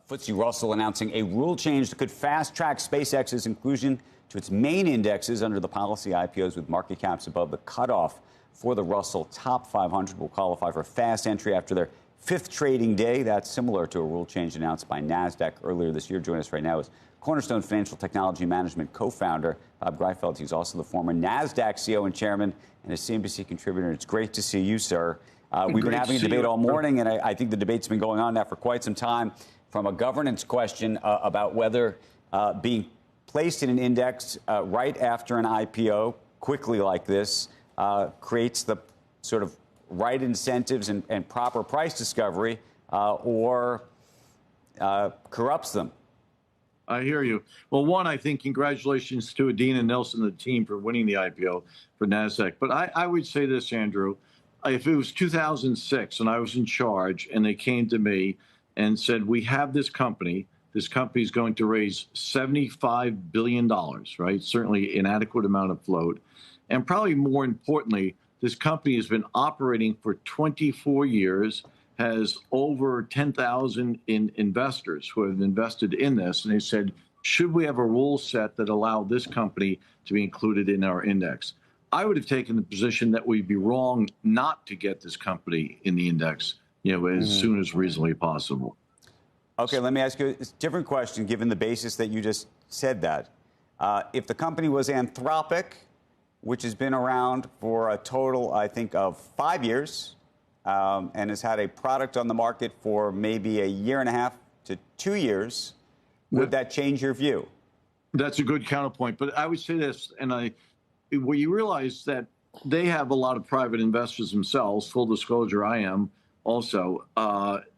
FTSE Russell announcing a rule change that could fast-track SpaceX's inclusion to its main indexes under the policy. IPOs with market caps above the cutoff for the Russell top 500 will qualify for fast entry after their fifth trading day. That's similar to a rule change announced by Nasdaq earlier this year. Joining us right now is Cornerstone Financial Technology Management co-founder Bob Greifeld. He's also the former Nasdaq CEO and chairman and a CNBC contributor. It's great to see you, sir. We've been having a debate all morning, and I think the debate's been going on now for quite some time, from a governance question about whether being placed in an index right after an IPO quickly like this creates the sort of right incentives and proper price discovery or corrupts them. I hear you. Well, one, I think congratulations to Adina Nelson and the team for winning the IPO for Nasdaq. But I would say this, Andrew, if it was 2006 and I was in charge and they came to me and said, we have this company is going to raise $75 billion, right? Certainly an adequate amount of float. And probably more importantly, this company has been operating for 24 years, has over 10,000 investors who have invested in this. And they said, should we have a rule set that allow this company to be included in our index? I would have taken the position that we'd be wrong not to get this company in the index, as soon as reasonably possible. Okay, let me ask you a different question, given the basis that you just said that. If the company was Anthropic, which has been around for a total, I think, of 5 years, and has had a product on the market for maybe a year and a half to 2 years, would that change your view? That's a good counterpoint. But I would say this, well, you realize that they have a lot of private investors themselves. Full disclosure, I am also.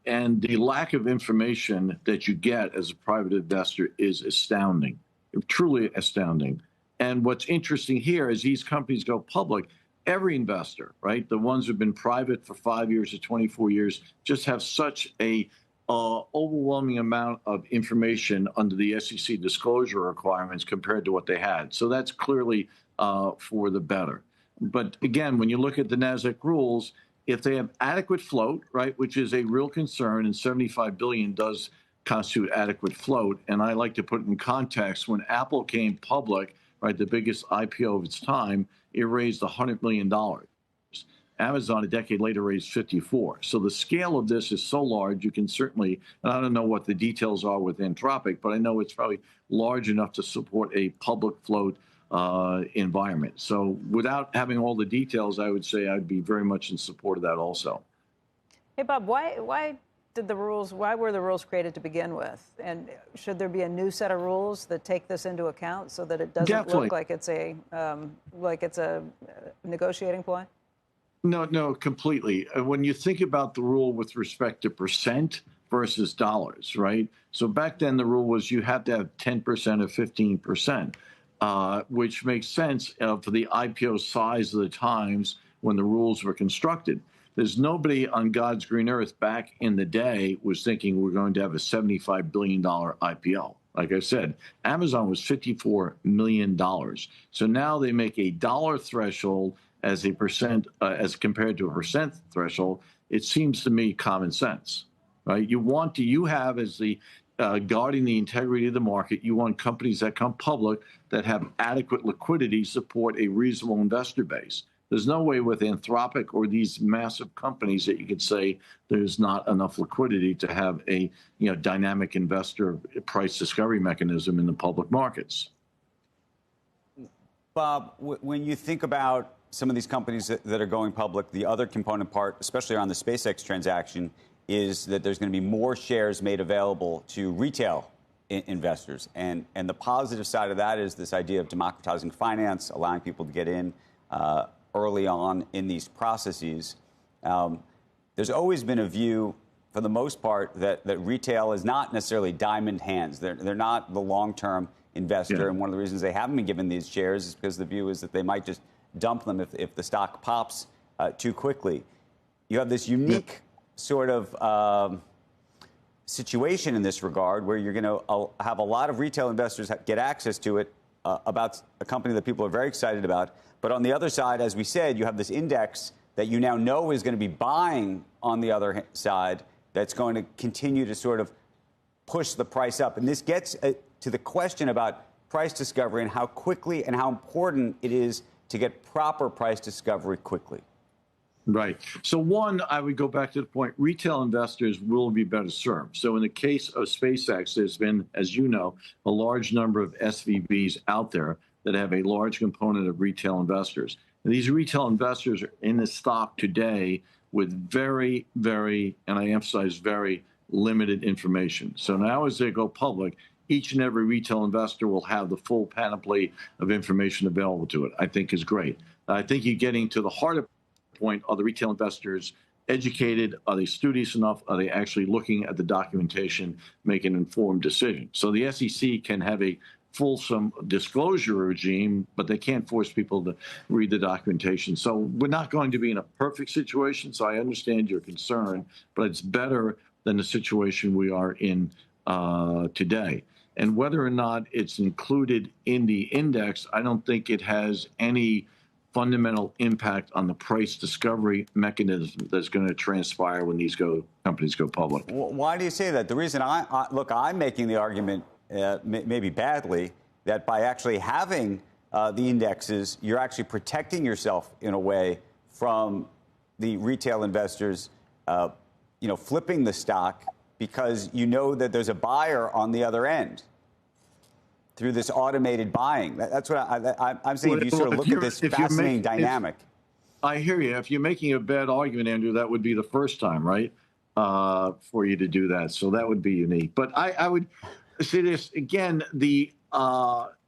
And the lack of information that you get as a private investor is astounding, truly astounding. And what's interesting here is these companies go public. Every investor, right, the ones who've been private for 5 years or 24 years, just have such a overwhelming amount of information under the SEC disclosure requirements compared to what they had. So that's clearly for the better. But again, when you look at the Nasdaq rules, if they have adequate float, right, which is a real concern, and $75 billion does constitute adequate float. And I like to put it in context. When Apple came public, right, the biggest IPO of its time, it raised $100 million. Amazon, a decade later, raised 54. So the scale of this is so large, you can certainly, and I don't know what the details are with Anthropic, but I know it's probably large enough to support a public float environment. So without having all the details, I would say I'd be very much in support of that also. Hey, Bob, why were the rules created to begin with? And should there be a new set of rules that take this into account so that it doesn't look like it's a negotiating ploy? No, completely. When you think about the rule with respect to percent versus dollars, right? So back then the rule was you have to have 10% or 15%. Which makes sense for the IPO size of the times when the rules were constructed. There's nobody on God's green earth back in the day was thinking we're going to have a $75 billion IPO. Like I said, Amazon was $54 million. So now they make a dollar threshold as a percent, as compared to a percent threshold. It seems to me common sense, right? You have as the guarding the integrity of the market, you want companies that come public that have adequate liquidity support a reasonable investor base. There's no way with Anthropic or these massive companies that you could say there's not enough liquidity to have a dynamic investor price discovery mechanism in the public markets. Bob, when you think about some of these companies that are going public, the other component part, especially around the SpaceX transaction, is that there's going to be more shares made available to retail investors. And the positive side of that is this idea of democratizing finance, allowing people to get in early on in these processes. There's always been a view, for the most part, that retail is not necessarily diamond hands. They're not the long-term investor. Yeah. And one of the reasons they haven't been given these shares is because the view is that they might just dump them if the stock pops too quickly. You have this unique sort of situation in this regard where you're going to have a lot of retail investors get access to it about a company that people are very excited about. But on the other side, as we said, you have this index that you now know is going to be buying on the other side that's going to continue to sort of push the price up. And this gets to the question about price discovery and how quickly and how important it is to get proper price discovery quickly. Right. So one, I would go back to the point, retail investors will be better served. So in the case of SpaceX, there's been, as you know, a large number of SVBs out there that have a large component of retail investors. And these retail investors are in the stock today with very, very, and I emphasize very limited information. So now as they go public, each and every retail investor will have the full panoply of information available to it, I think is great. I think you're getting to the heart of point, are the retail investors educated? Are they studious enough? Are they actually looking at the documentation, make an informed decision? So the SEC can have a fulsome disclosure regime, but they can't force people to read the documentation. So we're not going to be in a perfect situation. So I understand your concern, but it's better than the situation we are in today. And whether or not it's included in the index, I don't think it has any fundamental impact on the price discovery mechanism that's going to transpire when these companies go public. Why do you say that? The reason look, I'm making the argument, maybe badly, that by actually having the indexes, you're actually protecting yourself in a way from the retail investors, flipping the stock because you know that there's a buyer on the other end through this automated buying. That's what I'm saying. If you sort of look at this fascinating dynamic. I hear you. If you're making a bad argument, Andrew, that would be the first time, right, for you to do that. So that would be unique. But I would say this, again, the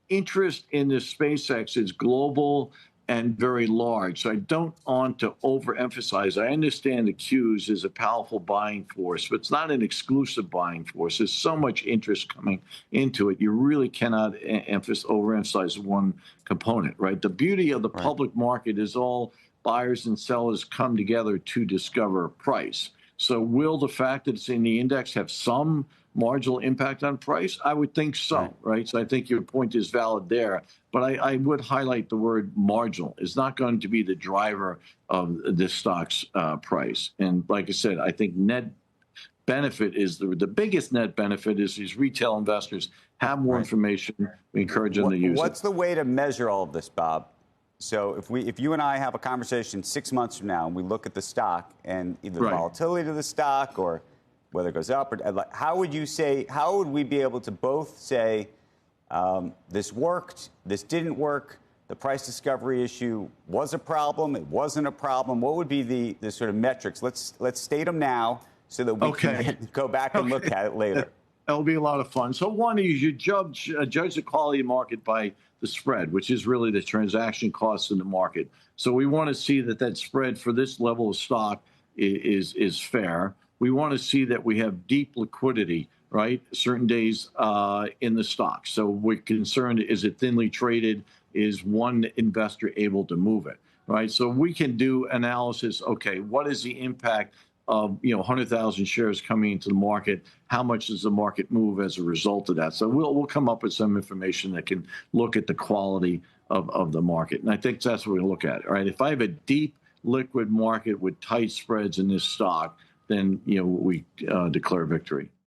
interest in this SpaceX is global and very large. So I don't want to overemphasize. I understand the Qs is a powerful buying force, but it's not an exclusive buying force. There's so much interest coming into it. You really cannot overemphasize one component, right? The beauty of the public market is all buyers and sellers come together to discover price. So will the fact that it's in the index have some marginal impact on price? I would think so, right? So I think your point is valid there. But I would highlight the word marginal. It's not going to be the driver of this stock's price. And like I said, I think net benefit is the biggest net benefit is these retail investors have more information. We encourage them to use it. What's the way to measure all of this, Bob? So if you and I have a conversation 6 months from now and we look at the stock and either the volatility of the stock or whether it goes up, or how would we be able to both say this worked, this didn't work, the price discovery issue was a problem, it wasn't a problem? What would be the sort of metrics? Let's state them now so that we can go back and look at it later. It'll be a lot of fun. So one is you judge the quality of market by the spread, which is really the transaction costs in the market. So we want to see that spread for this level of stock is fair. We want to see that we have deep liquidity, right? Certain days in the stock. So we're concerned, is it thinly traded? Is one investor able to move it, right? So we can do analysis. Okay, what is the impact of 100,000 shares coming into the market? How much does the market move as a result of that? So we'll come up with some information that can look at the quality of the market. And I think that's what we look at, right? If I have a deep liquid market with tight spreads in this stock, then we declare victory.